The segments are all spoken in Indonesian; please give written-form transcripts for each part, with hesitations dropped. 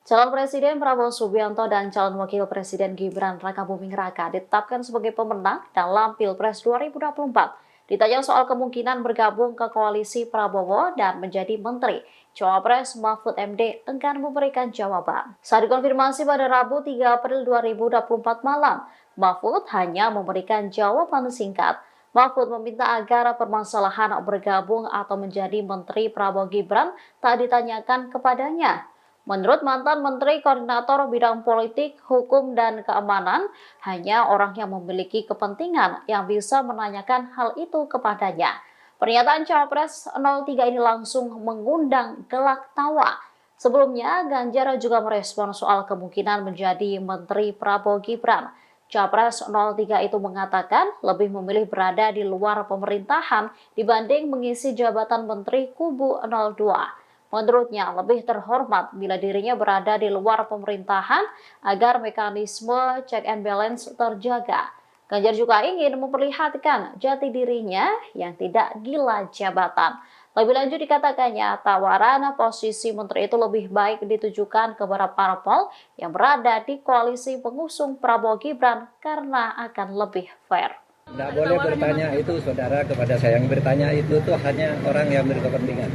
Calon Presiden Prabowo Subianto dan calon Wakil Presiden Gibran Rakabuming Raka ditetapkan sebagai pemenang dalam Pilpres 2024. Ditanya soal kemungkinan bergabung ke koalisi Prabowo dan menjadi Menteri, Cawapres Mahfud MD enggan memberikan jawaban. Saat dikonfirmasi pada Rabu 3 April 2024 malam, Mahfud hanya memberikan jawaban singkat. Mahfud meminta agar permasalahan bergabung atau menjadi Menteri Prabowo Gibran tak ditanyakan kepadanya. Menurut mantan Menteri Koordinator Bidang Politik, Hukum, dan Keamanan, hanya orang yang memiliki kepentingan yang bisa menanyakan hal itu kepadanya. Pernyataan Cawapres 03 ini langsung mengundang gelak tawa. Sebelumnya, Ganjar juga merespon soal kemungkinan menjadi Menteri Prabowo Gibran. Cawapres 03 itu mengatakan lebih memilih berada di luar pemerintahan dibanding mengisi jabatan Menteri kubu 02. Menurutnya, lebih terhormat bila dirinya berada di luar pemerintahan agar mekanisme check and balance terjaga. Ganjar juga ingin memperlihatkan jati dirinya yang tidak gila jabatan. Lebih lanjut dikatakannya, tawaran posisi menteri itu lebih baik ditujukan kepada parpol yang berada di koalisi pengusung Prabowo Gibran karena akan lebih fair. Tidak boleh bertanya itu saudara kepada saya. Yang bertanya itu tuh hanya orang yang berkepentingan.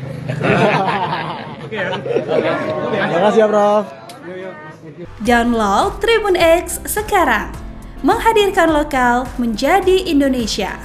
Terima kasih ya, Prof. Download Tribun X sekarang. Menghadirkan lokal menjadi Indonesia.